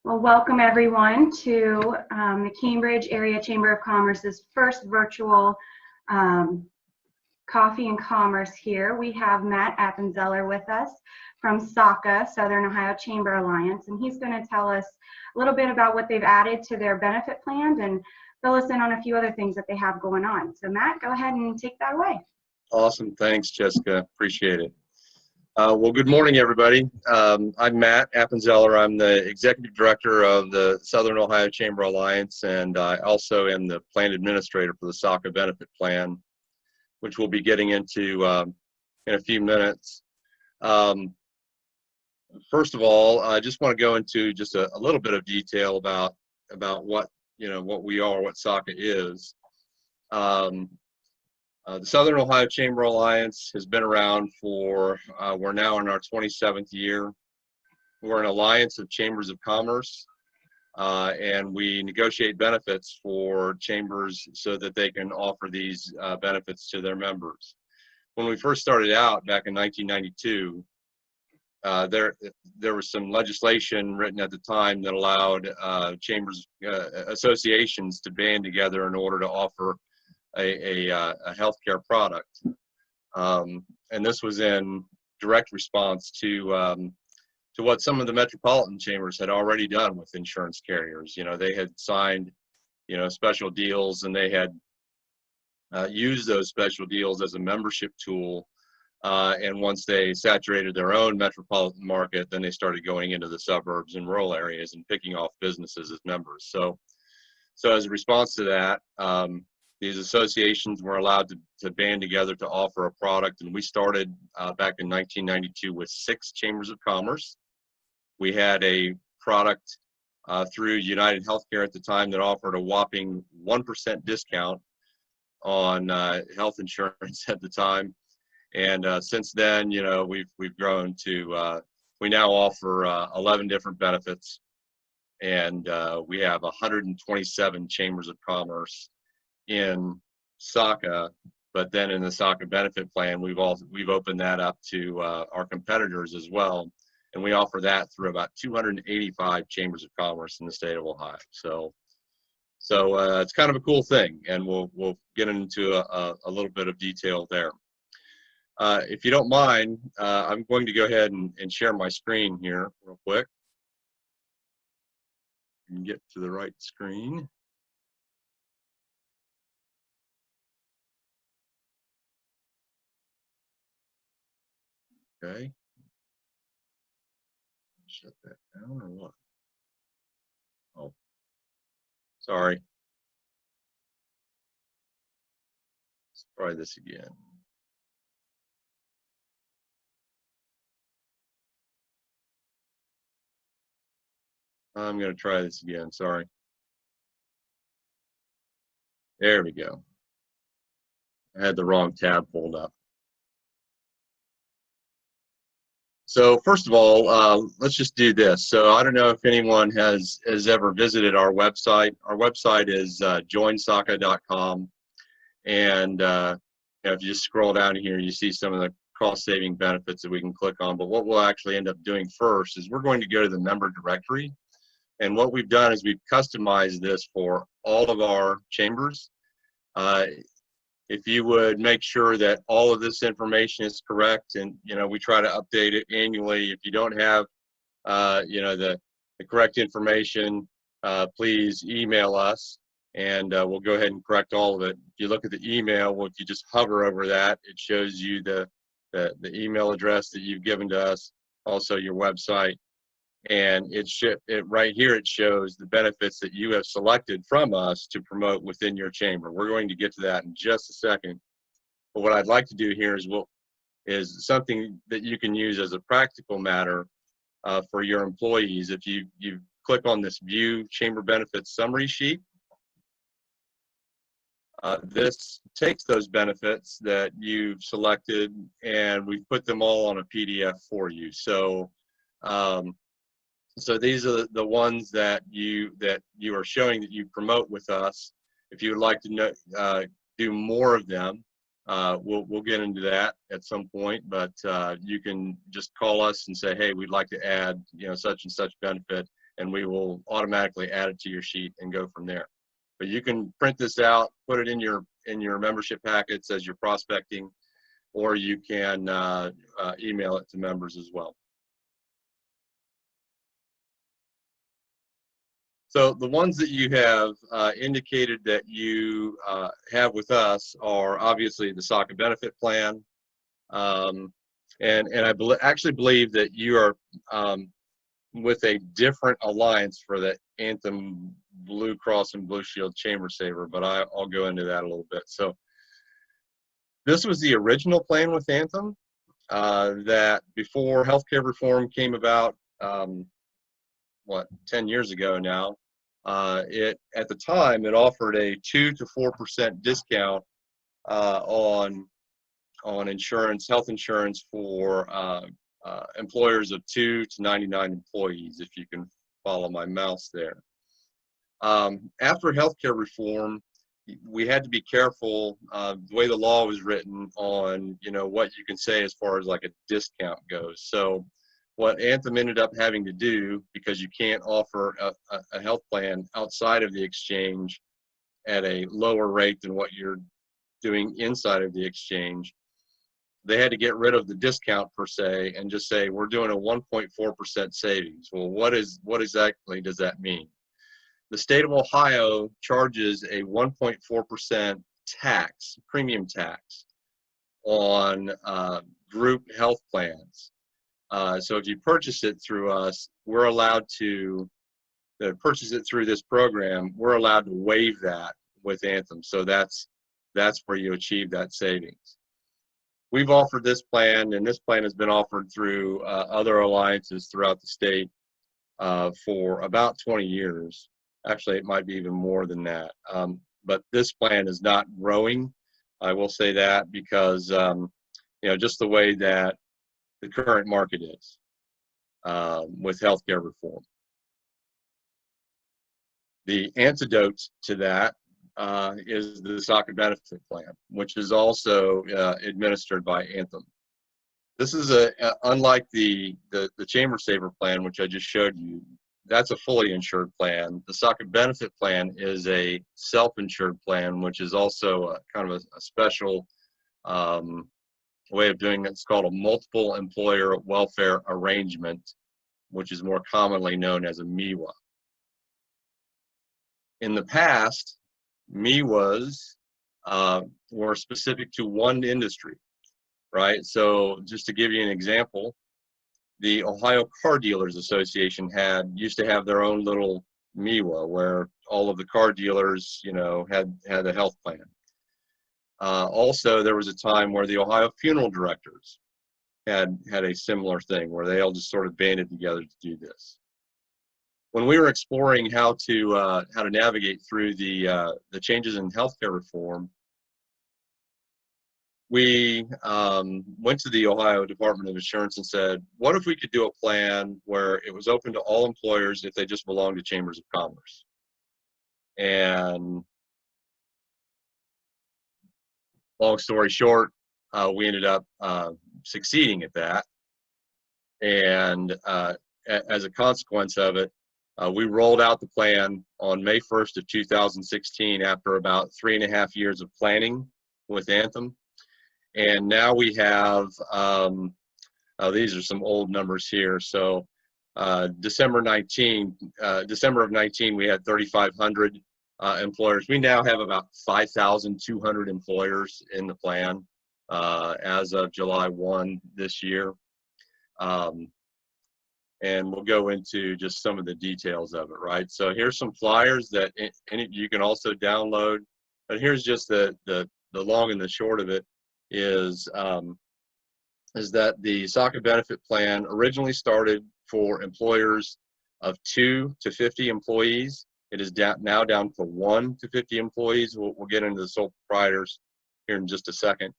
Well, welcome everyone to the Cambridge Area Chamber of Commerce's first virtual Coffee and Commerce here. We have Matt Appenzeller with us from SOCA, Southern Ohio Chamber Alliance, and he's going to tell us a little bit about what they've added to their benefit plans and fill us in on a few other things that they have going on. So Matt, go ahead and take that away. Awesome. Thanks, Jessica. Appreciate it. Well, good morning, everybody. I'm Matt Appenzeller. I'm the Executive Director of the Southern Ohio Chamber Alliance, and I also am the Plan Administrator for the SOCA Benefit Plan, which we'll be getting into in a few minutes. First of all, I just want to go into just a little bit of detail about what we are, what SOCA is. The Southern Ohio Chamber Alliance has been around for, we're now in our 27th year. We're an alliance of chambers of commerce, and we negotiate benefits for chambers so that they can offer these benefits to their members. When we first started out back in 1992, there was some legislation written at the time that allowed chambers, associations to band together in order to offer a healthcare product, and this was in direct response to what some of the metropolitan chambers had already done with insurance carriers. They had signed special deals, and they had used those special deals as a membership tool, and once they saturated their own metropolitan market, then they started going into the suburbs and rural areas and picking off businesses as members. So as a response to that, these associations were allowed to band together to offer a product, and we started back in 1992 with 6 chambers of commerce. We had a product through United Healthcare at the time that offered a whopping 1% discount on health insurance at the time, and since then, we've grown to we now offer 11 different benefits, and we have 127 chambers of commerce in SOCA, but then in the SOCA benefit plan, we've opened that up to our competitors as well, and we offer that through about 285 chambers of commerce in the state of Ohio. So it's kind of a cool thing, and we'll get into a little bit of detail there. If you don't mind, I'm going to go ahead and share my screen here real quick and get to the right screen. Okay. Shut that down or what? Oh, sorry. Let's try this again. I'm going to try this again. Sorry. There we go. I had the wrong tab pulled up. So first of all, let's just do this. So I don't know if anyone has ever visited our website. Our website is joinsoca.com, and if you just scroll down here, you see some of the cost-saving benefits that we can click on. But what we'll actually end up doing first is we're going to go to the member directory, and what we've done is we've customized this for all of our chambers. If you would make sure that all of this information is correct, and we try to update it annually. If you don't have the correct information, please email us, and we'll go ahead and correct all of it. If you look at the email, well, if you just hover over that, it shows you the email address that you've given to us, also your website, and right here it shows the benefits that you have selected from us to promote within your chamber. We're going to get to that in just a second, but what I'd like to do here is something that you can use as a practical matter for your employees. If you click on this View Chamber Benefits Summary Sheet, this takes those benefits that you've selected, and we've put them all on a PDF for you. So these are the ones that you are showing that you promote with us. If you would like to do more of them, we'll get into that at some point. But you can just call us and say, hey, we'd like to add such and such benefit, and we will automatically add it to your sheet and go from there. But you can print this out, put it in your membership packets as you're prospecting, or you can email it to members as well. So the ones that you have indicated that you have with us are obviously the SOCA benefit plan. And I actually believe that you are with a different alliance for the Anthem Blue Cross and Blue Shield Chamber Saver, but I'll go into that a little bit. So this was the original plan with Anthem that before healthcare reform came about, 10 years ago now. At the time, it offered a 2 to 4% discount on insurance, health insurance for employers of 2 to 99 employees, if you can follow my mouse there. After healthcare reform, we had to be careful the way the law was written on, what you can say as far as like a discount goes. So what Anthem ended up having to do, because you can't offer a health plan outside of the exchange at a lower rate than what you're doing inside of the exchange, they had to get rid of the discount per se and just say, we're doing a 1.4% savings. Well, what exactly does that mean? The state of Ohio charges a 1.4% tax, premium tax, on group health plans. So if you purchase it through us, we're allowed to purchase it through this program. We're allowed to waive that with Anthem. So that's where you achieve that savings. We've offered this plan, and this plan has been offered through other alliances throughout the state for about 20 years. Actually, it might be even more than that. But this plan is not growing. I will say that because, just the way that the current market is with healthcare reform. The antidote to that is the SOCA benefit plan, which is also administered by Anthem. This is unlike the Chamber Saver plan, which I just showed you. That's a fully insured plan. The SOCA benefit plan is a self-insured plan, which is also kind of a special way of doing it. It's called a multiple employer welfare arrangement, which is more commonly known as a MEWA. In the past, MEWAs were specific to one industry, right? So just to give you an example, the Ohio Car Dealers Association used to have their own little MEWA where all of the car dealers, had a health plan. Also, there was a time where the Ohio Funeral Directors had a similar thing where they all just sort of banded together to do this. When we were exploring how to navigate through the changes in healthcare reform, we went to the Ohio Department of Insurance and said, what if we could do a plan where it was open to all employers if they just belonged to chambers of commerce? And long story short, we ended up succeeding at that. And as a consequence of it, we rolled out the plan on May 1st of 2016 after about 3.5 years of planning with Anthem. And now we have, these are some old numbers here. So December of 19, we had 3,500 employers. We now have about 5,200 employers in the plan as of July 1 this year. And we'll go into just some of the details of it, right? So here's some flyers that you can also download, but here's just the long and the short of it is that the SOCA benefit plan originally started for employers of 2 to 50 employees. It is now down to 1 to 50 employees. We'll get into the sole proprietors here in just a second.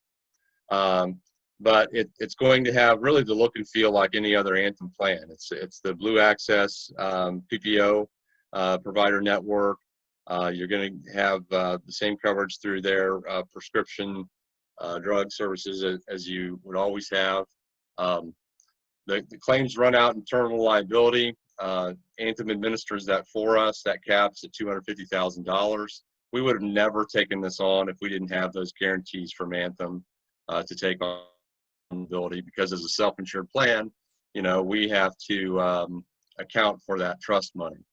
But it's going to have really the look and feel like any other Anthem plan. It's the Blue Access PPO provider network. You're going to have the same coverage through their prescription drug services as you would always have. The claims run out in terminal liability Anthem administers that for us. That caps at $250,000. We would have never taken this on if we didn't have those guarantees from Anthem to take on ability, because as a self-insured plan, we have to account for that trust money.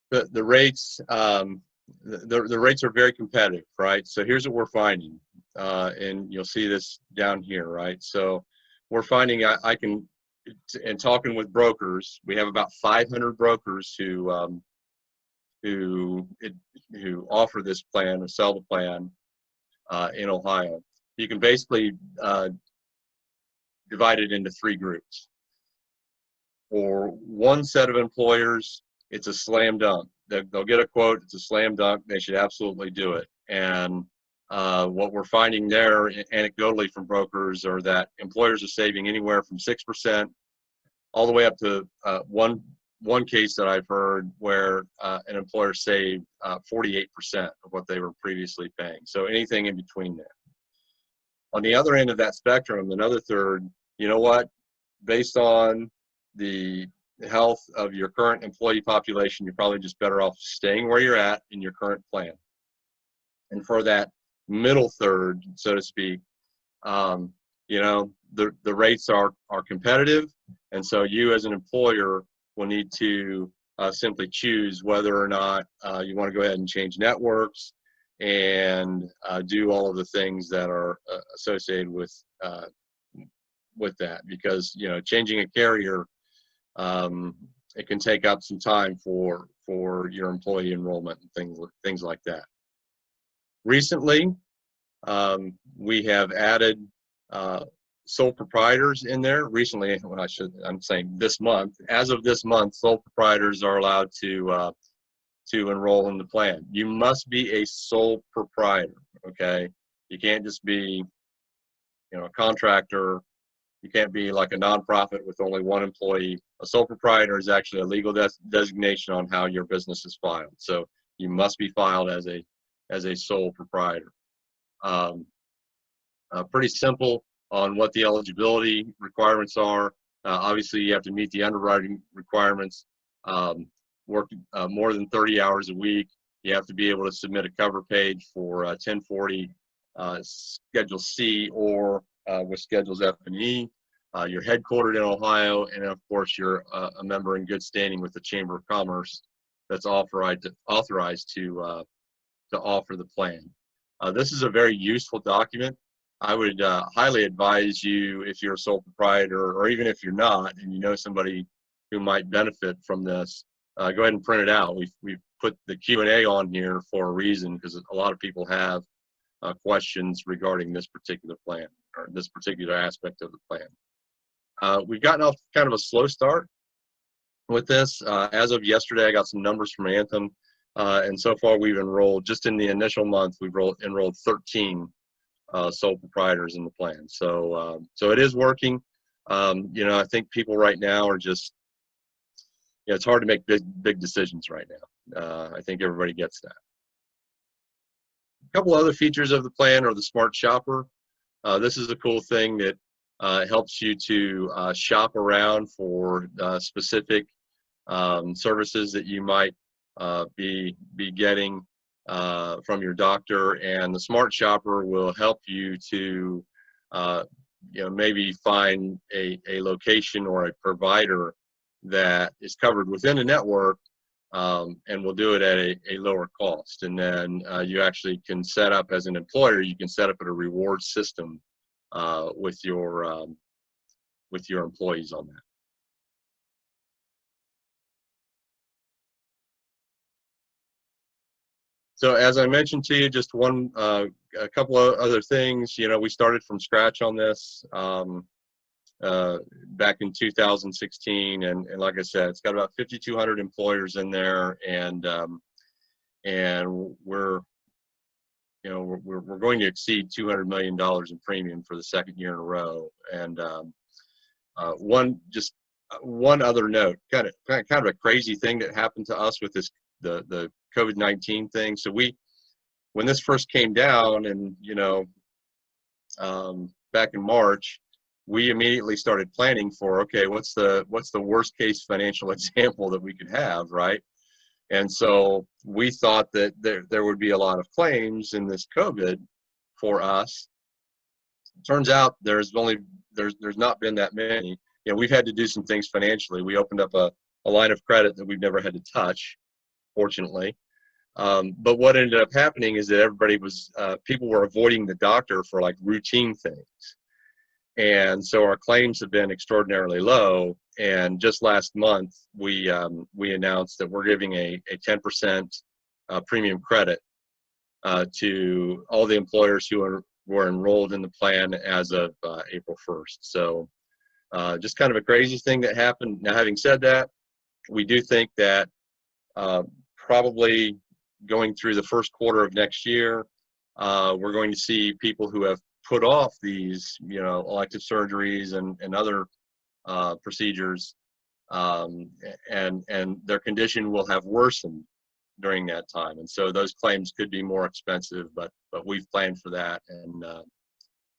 The rates, the rates are very competitive, right? So here's what we're finding, and you'll see this down here, right? So we're finding and talking with brokers, we have about 500 brokers who offer this plan or sell the plan in Ohio. You can basically divide it into 3 groups. For one set of employers, it's a slam dunk. They'll get a quote, it's a slam dunk, they should absolutely do it. And what we're finding there anecdotally from brokers are that employers are saving anywhere from 6% all the way up to one case that I've heard where an employer saved 48% of what they were previously paying. So anything in between there. On the other end of that spectrum, another third, you know what, based on the health of your current employee population, you're probably just better off staying where you're at in your current plan. And for that middle third, so to speak, the rates are competitive, and so you as an employer will need to simply choose whether or not you want to go ahead and change networks and do all of the things that are associated with that, because changing a carrier, it can take up some time for your employee enrollment and things like that. Recently, we have added sole proprietors in there. Recently, I'm saying this month. As of this month, sole proprietors are allowed to enroll in the plan. You must be a sole proprietor. Okay, you can't just be, a contractor. You can't be like a nonprofit with only one employee. A sole proprietor is actually a legal designation on how your business is filed. So you must be filed as a sole proprietor. Pretty simple on what the eligibility requirements are. Obviously, you have to meet the underwriting requirements, work more than 30 hours a week. You have to be able to submit a cover page for 1040 Schedule C or with Schedules F and E. You're headquartered in Ohio, and of course, you're a member in good standing with the Chamber of Commerce that's authorized to offer the plan. This is a very useful document. I would highly advise you, if you're a sole proprietor, or even if you're not, and you know somebody who might benefit from this, go ahead and print it out. We've put the Q&A on here for a reason, because a lot of people have questions regarding this particular plan, or this particular aspect of the plan. We've gotten off kind of a slow start with this. As of yesterday, I got some numbers from Anthem, and so far we've enrolled, just in the initial month, we've enrolled 13 sole proprietors in the plan. So it is working. I think people right now are just, it's hard to make big decisions right now. I think everybody gets that. A couple other features of the plan are the Smart Shopper. This is a cool thing that helps you to shop around for specific services that you might be getting from your doctor, and the Smart Shopper will help you to maybe find a location or a provider that is covered within a network, and will do it at a lower cost. And then you actually can set up, as an employer, you can set up a reward system with your employees on that. So as I mentioned to you, just a couple of other things. We started from scratch on this back in 2016, and like I said, it's got about 5,200 employers in there, and we're going to exceed $200 million in premium for the second year in a row. And one other note, kind of a crazy thing that happened to us with the COVID-19 thing. So when this first came down, and back in March, we immediately started planning for, okay, what's the worst case financial example that we could have, right? And so we thought that there would be a lot of claims in this COVID for us. Turns out there's not been that many. You know, we've had to do some things financially. We opened up a line of credit that we've never had to touch, fortunately. But what ended up happening is that people were avoiding the doctor for like routine things. And so our claims have been extraordinarily low. And just last month, we announced that we're giving a 10% premium credit to all the employers who were enrolled in the plan as of April 1st. So just kind of a crazy thing that happened. Now, having said that, we do think that probably going through the first quarter of next year, we're going to see people who have put off these, you know, elective surgeries and other procedures, and their condition will have worsened during that time, and so those claims could be more expensive. But we've planned for that, and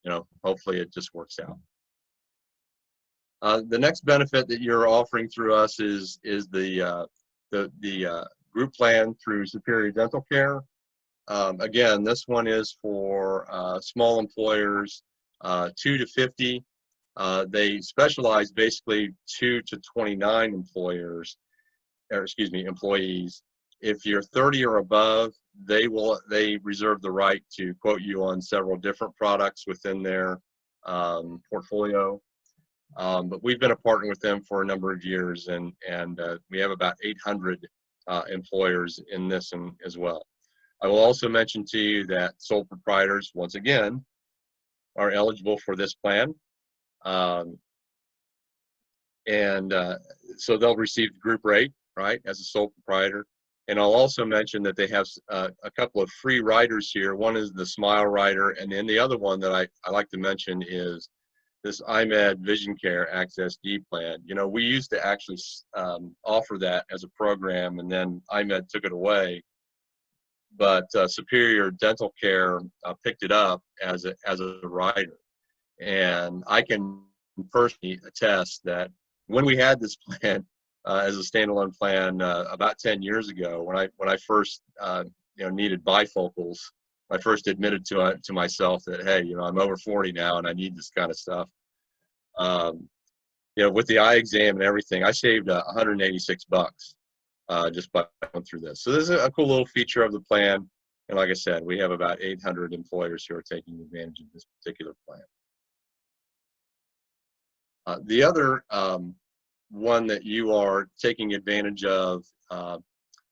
you know, hopefully it just works out. The next benefit that you're offering through us is the group plan through Superior Dental Care. Again, this one is for small employers, 2 to 50. They specialize basically 2 to 29 employees. If you're 30 or above, they reserve the right to quote you on several different products within their portfolio. But we've been a partner with them for a number of years, and we have about 800 employers in this as well. I will also mention to you that sole proprietors, once again, are eligible for this plan. So they'll receive the group rate, right, as a sole proprietor. And I'll also mention that they have a couple of free riders here. One is the Smile Rider, and then the other one that I like to mention is this IMED Vision Care Access D plan. You know, we used to actually offer that as a program, and then IMED took it away. But Superior Dental Care picked it up as a rider, and I can personally attest that when we had this plan as a standalone plan about 10 years ago, when I first needed bifocals, I first admitted to myself that, hey, you know, I'm over 40 now and I need this kind of stuff. You know, with the eye exam and everything, I saved $186 just by going through this. So this is a cool little feature of the plan. And like I said, we have about 800 employers who are taking advantage of this particular plan. The other one that you are taking advantage of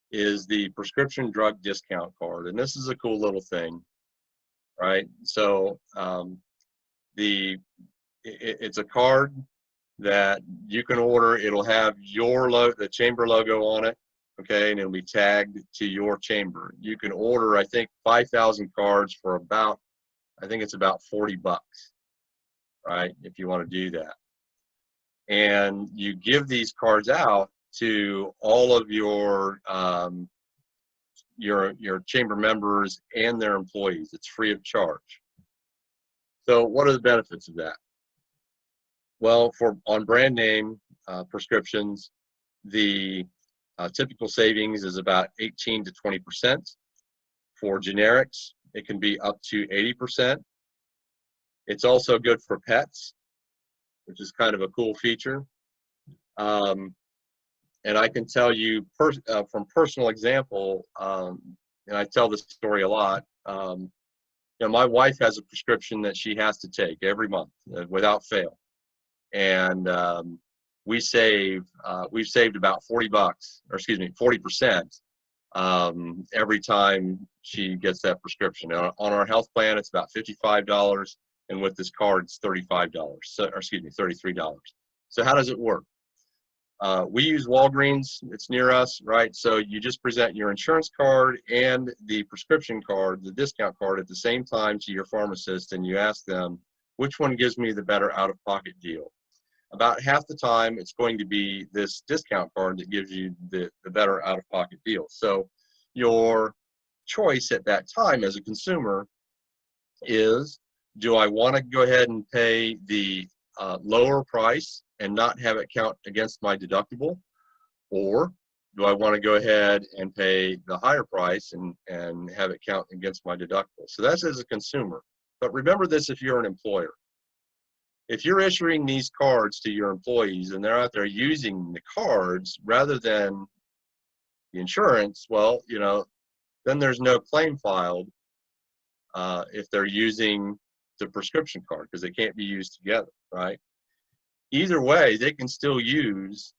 is the prescription drug discount card. And this is a cool little thing, right? So it's a card that you can order. It'll have the chamber logo on it, okay, and it'll be tagged to your chamber. You can order, I think, 5,000 cards for about, I think it's about $40, right, if you want to do that. And you give these cards out to all of your chamber members and their employees. It's free of charge. So what are the benefits of that? Well, on brand name prescriptions, the typical savings is about 18 to 20%. For generics, it can be up to 80%. It's also good for pets, which is kind of a cool feature. And I can tell you from personal example, and I tell this story a lot. You know, my wife has a prescription that she has to take every month without fail, and we've saved about $40 every time she gets that prescription. Now, on our health plan, it's about $55, and with this card, it's $33. So how does it work? We use Walgreens. It's near us, right? So you just present your insurance card and the prescription card, the discount card, at the same time to your pharmacist, and you ask them, which one gives me the better out-of-pocket deal? About half the time, it's going to be this discount card that gives you the better out-of-pocket deal. So your choice at that time as a consumer is, do I want to go ahead and pay the lower price and not have it count against my deductible? Or do I want to go ahead and pay the higher price and have it count against my deductible? So that's as a consumer. But remember this if you're an employer. If you're issuing these cards to your employees and they're out there using the cards rather than the insurance, well, you know, then there's no claim filed if they're using the prescription card, because they can't be used together, right? Either way, they can still use,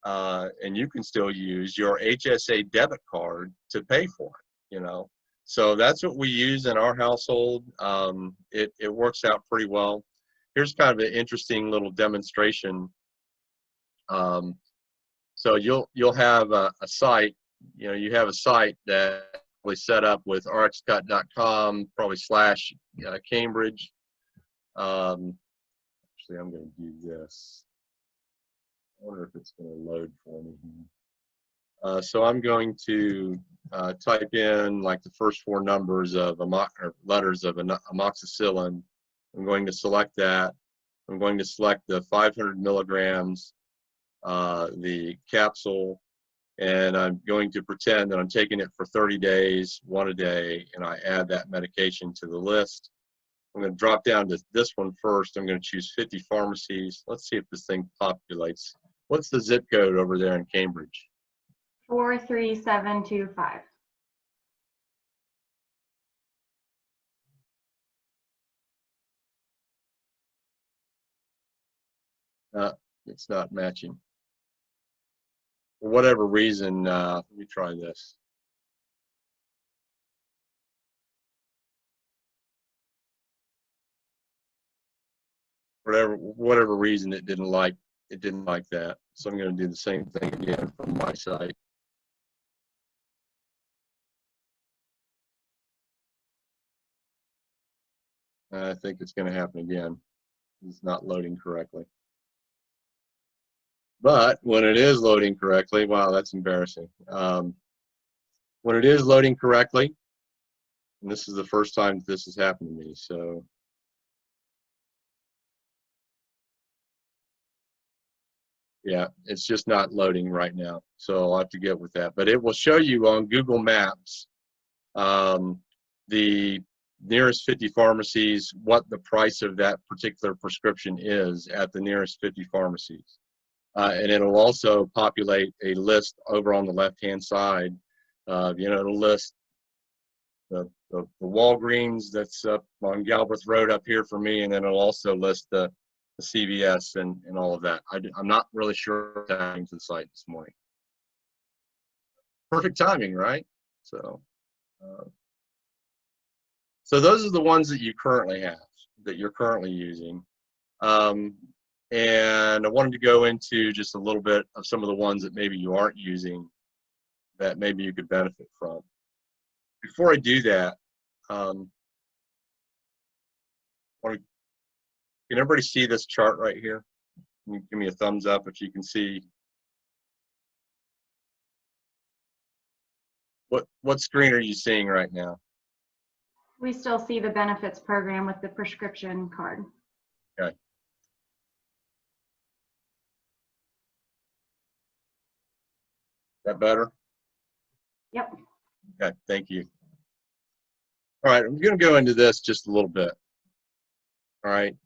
and you can still use your HSA debit card to pay for it, you know? So that's what we use in our household. It works out pretty well. Here's kind of an interesting little demonstration. So you'll have a site, you know, you have a site that probably set up with rxcut.com, probably slash Cambridge. Actually, I'm going to do this. I wonder if it's going to load for me here. So I'm going to type in like the first four numbers of letters of amoxicillin. I'm going to select that. I'm going to select the 500 milligrams, the capsule, and I'm going to pretend that I'm taking it for 30 days, one a day, and I add that medication to the list. I'm going to drop down to this one first. I'm going to choose 50 pharmacies. Let's see if this thing populates. What's the zip code over there in Cambridge? 43725. It's not matching. For whatever reason, let me try this. Whatever reason, it didn't like that. So I'm going to do the same thing again from my site. I think it's going to happen again. It's not loading correctly. But when it is loading correctly, wow, that's embarrassing. When it is loading correctly, and this is the first time this has happened to me, so yeah, it's just not loading right now. So I'll have to get with that. But it will show you on Google Maps the nearest 50 pharmacies, what the price of that particular prescription is at the nearest 50 pharmacies. And it'll also populate a list over on the left-hand side. You know, it'll list the Walgreens that's up on Galbraith Road up here for me, and then it'll also list the CVS and all of that. I'm not really sure what's happening to the site this morning. Perfect timing, right? So those are the ones that you currently have, that you're currently using. And I wanted to go into just a little bit of some of the ones that maybe you aren't using that maybe you could benefit from. Before I do that, can everybody see this chart right here? Can you give me a thumbs up if you can see? What screen are you seeing right now? We still see the benefits program with the prescription card. Okay. That better? Yep. Okay, thank you. All right, I'm going to go into this just a little bit. All right.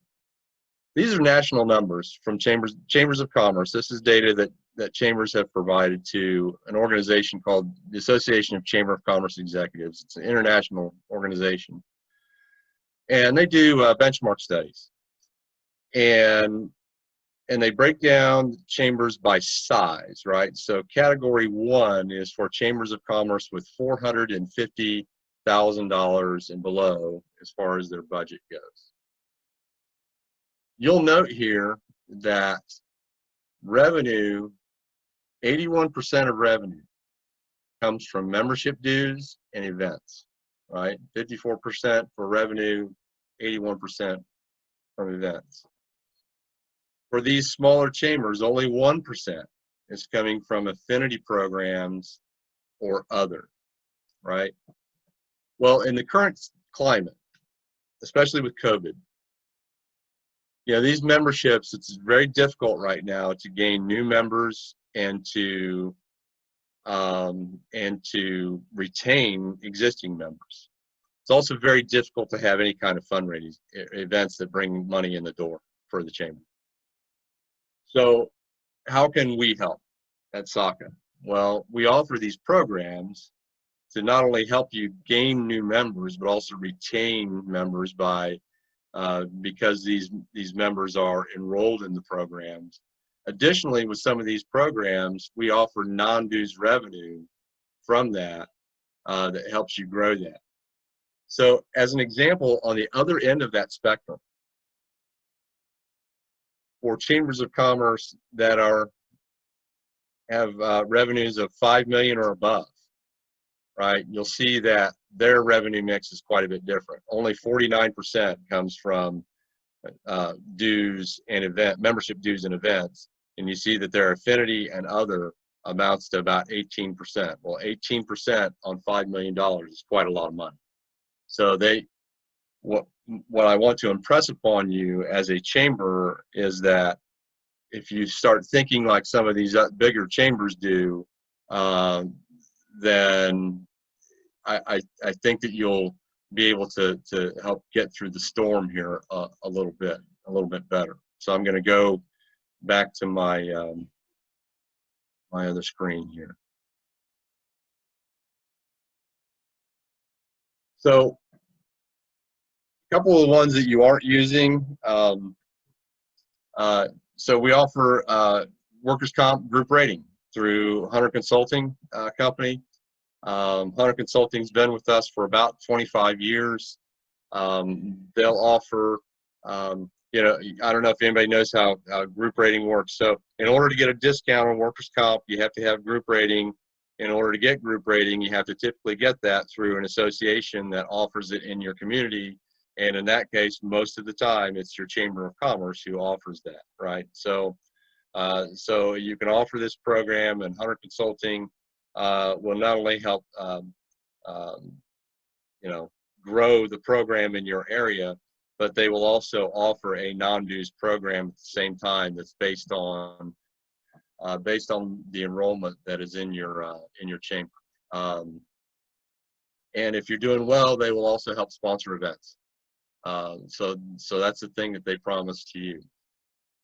These are national numbers from Chambers of Commerce. This is data that Chambers have provided to an organization called the Association of Chamber of Commerce Executives. It's an international organization. And they do benchmark studies. And they break down chambers by size, right? So category 1 is for chambers of commerce with $450,000 and below as far as their budget goes. You'll note here that revenue, 81% of revenue comes from membership dues and events, right? 54% for revenue, 81% from events. For these smaller chambers, only 1% is coming from affinity programs or other, right? Well, in the current climate, especially with COVID, these memberships, it's very difficult right now to gain new members and to retain existing members. It's also very difficult to have any kind of fundraising events that bring money in the door for the chamber. So how can we help at SOCA? Well, we offer these programs to not only help you gain new members, but also retain members because these members are enrolled in the programs. Additionally, with some of these programs, we offer non-dues revenue from that that helps you grow that. So as an example, on the other end of that spectrum, for chambers of commerce that have revenues of 5 million or above, right, you'll see that their revenue mix is quite a bit different. Only 49% comes from dues and membership dues and events, and you see that their affinity and other amounts to about 18%. Well, 18% on $5 million is quite a lot of money. So what I want to impress upon you as a chamber is that if you start thinking like some of these bigger chambers do, then I think that you'll be able to help get through the storm here a little bit better. So I'm going to go back to my my other screen here. So a couple of the ones that you aren't using. So we offer workers' comp group rating through Hunter Consulting Company. Hunter Consulting's been with us for about 25 years. They'll offer, I don't know if anybody knows how group rating works. So in order to get a discount on workers' comp, you have to have group rating. In order to get group rating, you have to typically get that through an association that offers it in your community. And in that case, most of the time, it's your Chamber of Commerce who offers that, right? So, so you can offer this program, and Hunter Consulting will not only help, grow the program in your area, but they will also offer a non-dues program at the same time that's based on the enrollment that is in your chamber. And if you're doing well, they will also help sponsor events. So that's the thing that they promise to you.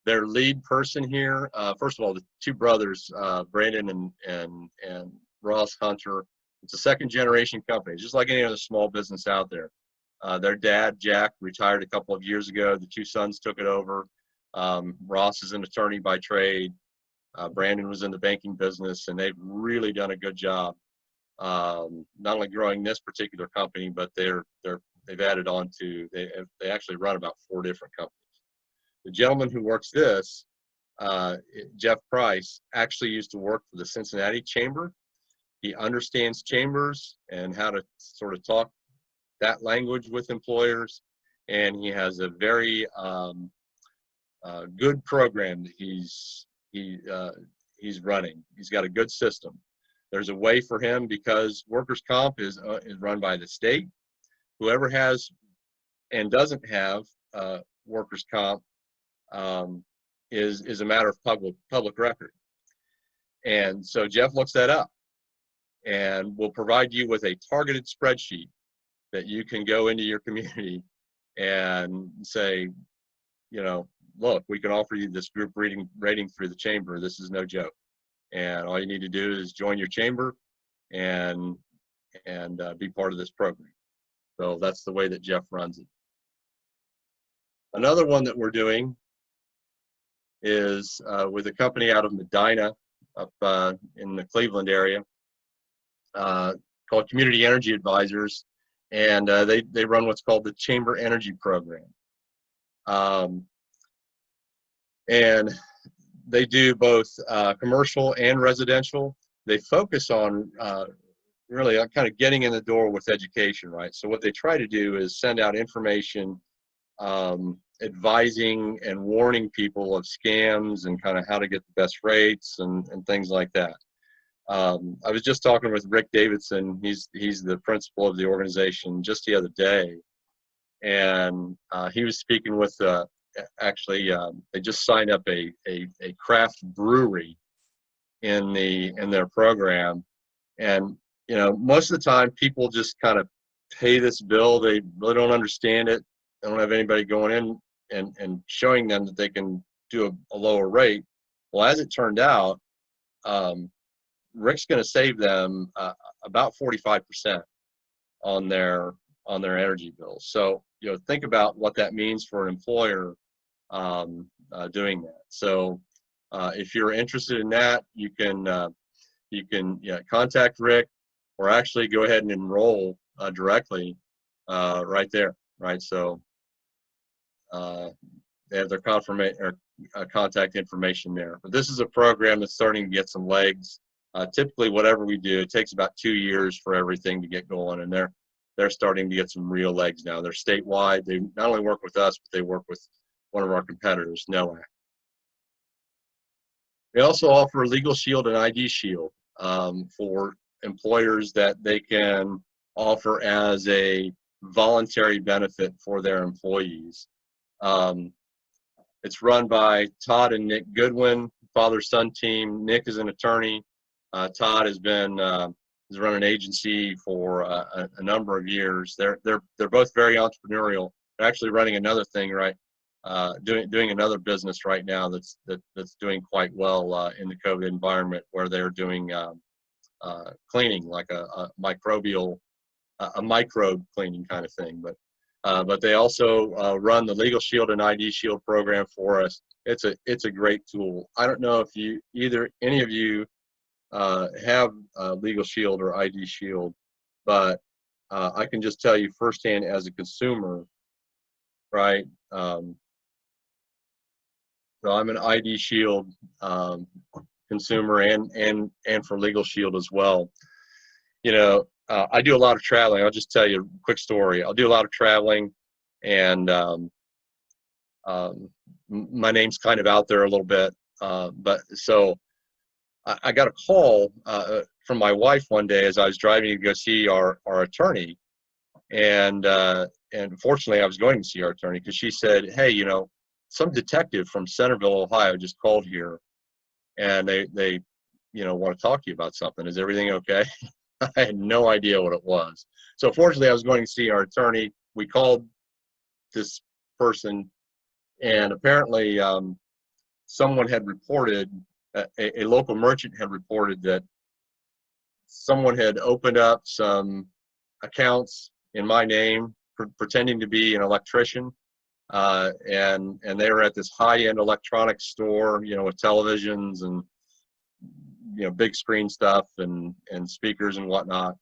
Their lead person here, first of all, the two brothers, Brandon and Ross Hunter, it's a second generation company, just like any other small business out there. Their dad, Jack, retired a couple of years ago. The two sons took it over. Ross is an attorney by trade. Brandon was in the banking business, and they've really done a good job, not only growing this particular company, but they've added on to, they actually run about 4 different companies. The gentleman who works this, Jeff Price, actually used to work for the Cincinnati Chamber. He understands chambers and how to sort of talk that language with employers, and he has a very good program that he's running. He's got a good system. There's a way for him, because workers' comp is run by the state. Whoever has and doesn't have workers' comp is a matter of public record. And so Jeff looks that up and will provide you with a targeted spreadsheet that you can go into your community and say, look, we can offer you this group rating through the chamber. This is no joke. And all you need to do is join your chamber and be part of this program. So that's the way that Jeff runs it. Another one that we're doing is with a company out of Medina, up in the Cleveland area, called Community Energy Advisors, and they run what's called the Chamber Energy Program. And they do both commercial and residential. They focus on really kind of getting in the door with education, right? So what they try to do is send out information, advising and warning people of scams and kind of how to get the best rates and things like that. I was just talking with Rick Davidson. He's the principal of the organization just the other day, and he was speaking with actually they just signed up a craft brewery in their program. And most of the time people just kind of pay this bill. They really don't understand it. They don't have anybody going in and showing them that they can do a lower rate. Well, as it turned out, Rick's going to save them about 45% on their energy bills. So think about what that means for an employer doing that. So if you're interested in that, you can contact Rick, or actually go ahead and enroll directly right there. Right. So they have their contact information there. But this is a program that's starting to get some legs. Typically, whatever we do, it takes about 2 years for everything to get going, and they're starting to get some real legs now. They're statewide. They not only work with us, but they work with one of our competitors, NOAC. They also offer Legal Shield and ID Shield for employers that they can offer as a voluntary benefit for their employees. It's run by Todd and Nick Goodwin, father-son team. Nick is an attorney. Todd has run an agency for a number of years. They're both very entrepreneurial. They're actually running another thing, right? Doing another business right now that's doing quite well in the COVID environment, where they're doing cleaning, like a microbe cleaning kind of thing. But they also run the Legal Shield and ID Shield program for us. It's a great tool. I don't know if any of you have Legal Shield or ID Shield, but I can just tell you firsthand as a consumer, right? So I'm an ID Shield consumer and for Legal Shield as well. I do a lot of traveling. I'll just tell you a quick story. I'll do a lot of traveling, and my name's kind of out there a little bit. But so I got a call from my wife one day as I was driving to go see our attorney, and fortunately I was going to see our attorney, because she said, "Hey, some detective from Centerville, Ohio, just called here, and they want to talk to you about something. Is everything okay?" I had no idea what it was. So fortunately, I was going to see our attorney. We called this person, and apparently someone had reported, a local merchant had reported that someone had opened up some accounts in my name, pretending to be an electrician, and they were at this high-end electronics store, with televisions and big screen stuff and speakers and whatnot.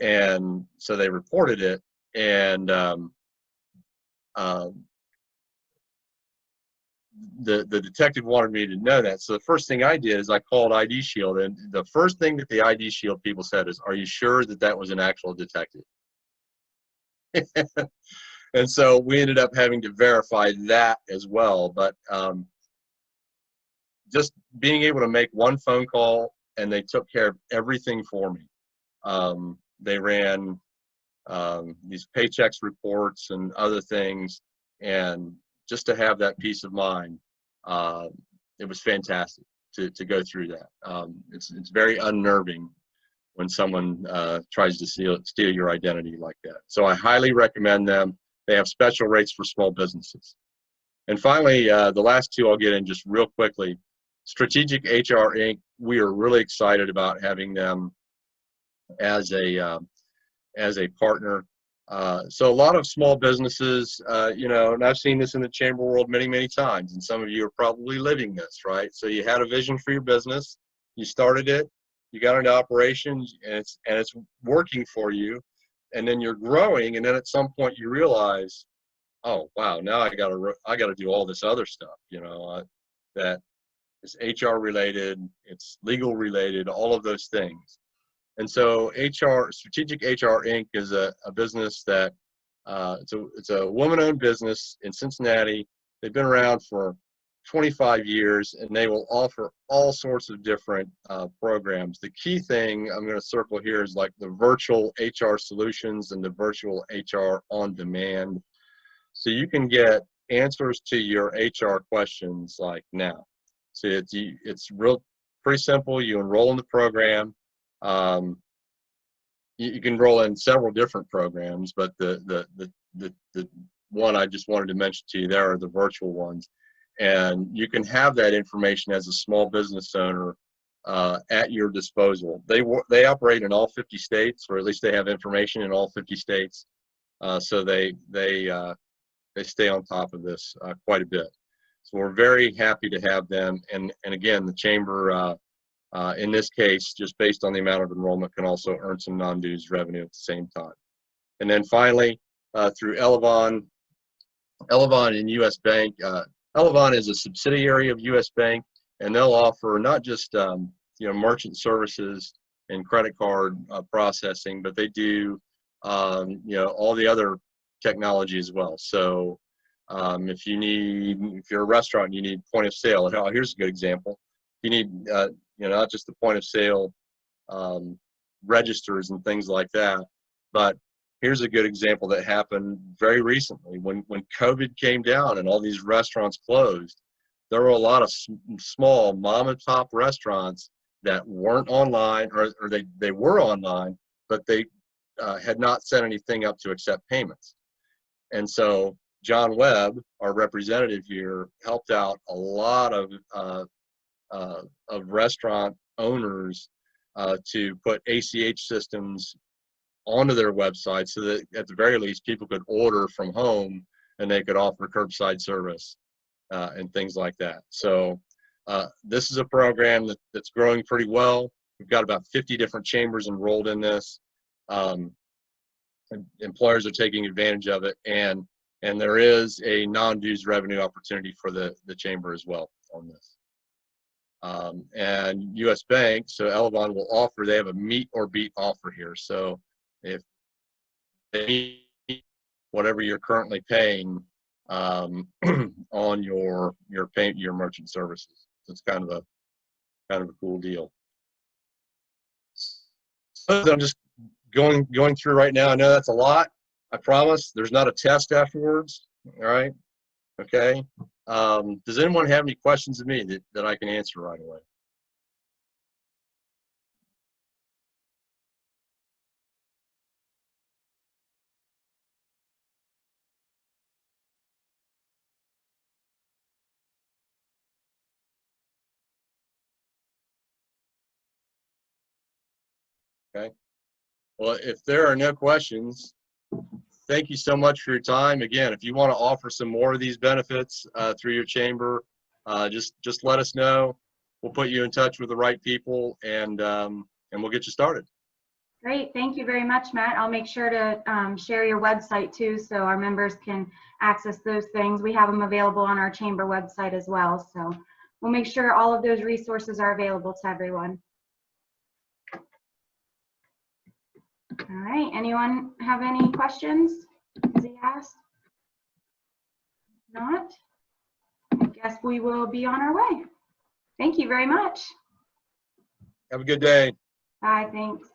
And so they reported it, and the detective wanted me to know that. So the first thing I did is I called ID Shield, and the first thing that the ID Shield people said is, "Are you sure that was an actual detective?" And so we ended up having to verify that as well. But just being able to make one phone call, and they took care of everything for me. They ran these paychecks reports and other things, and just to have that peace of mind, it was fantastic to go through that. It's very unnerving when someone tries to steal your identity like that. So I highly recommend them. They have special rates for small businesses. And finally, the last two I'll get in just real quickly. Strategic HR Inc. We are really excited about having them as a partner. So a lot of small businesses, and I've seen this in the chamber world many, many times, and some of you are probably living this, right? So you had a vision for your business, you started it, you got into operations, and it's working for you, and then you're growing, and then at some point you realize, oh wow, now I gotta do all this other stuff, that is HR related, it's legal related, all of those things. And so Strategic HR Inc. is a business that it's a woman-owned business in Cincinnati. They've been around for 25 years, and they will offer all sorts of different programs. The key thing I'm going to circle here is like the virtual HR solutions and the virtual HR on demand. So you can get answers to your HR questions like now. So it's pretty simple. You enroll in the program. You can enroll in several different programs, but the one I just wanted to mention to you there are the virtual ones. And you can have that information as a small business owner at your disposal. They operate in all 50 states, or at least they have information in all 50 states. So they stay on top of this quite a bit. So we're very happy to have them. And again, the chamber, in this case, just based on the amount of enrollment, can also earn some non-dues revenue at the same time. And then finally, through Elevon and U.S. Bank. Elevon is a subsidiary of U.S. Bank, and they'll offer not just merchant services and credit card processing, but they do all the other technology as well. So if you're a restaurant and you need point of sale, here's a good example. You need not just the point of sale registers and things like that, but here's a good example that happened very recently. When COVID came down and all these restaurants closed, there were a lot of small mom and pop restaurants that weren't online, or they were online, but they had not set anything up to accept payments. And so John Webb, our representative here, helped out a lot of restaurant owners to put ACH systems onto their website so that at the very least people could order from home and they could offer curbside service and things like that. So this is a program that's growing pretty well. We've got about 50 different chambers enrolled in this. Employers are taking advantage of it, and there is a non-dues revenue opportunity for the chamber as well on this. And U.S. Bank, so Elevon will offer, they have a meet or beat offer here. So if they meet whatever you're currently paying on your merchant services, so it's kind of a cool deal. So I'm just going through right now. I know that's a lot. I promise there's not a test afterwards. All right. Okay. Does anyone have any questions of me that I can answer right away? Okay. Well, if there are no questions, thank you so much for your time. Again, if you want to offer some more of these benefits through your chamber, just let us know. We'll put you in touch with the right people, and we'll get you started. Great. Thank you very much, Matt. I'll make sure to share your website too, so our members can access those things. We have them available on our chamber website as well. So we'll make sure all of those resources are available to everyone. All right. Anyone have any questions? Has he asked? Not? I guess we will be on our way. Thank you very much. Have a good day. Bye. Thanks.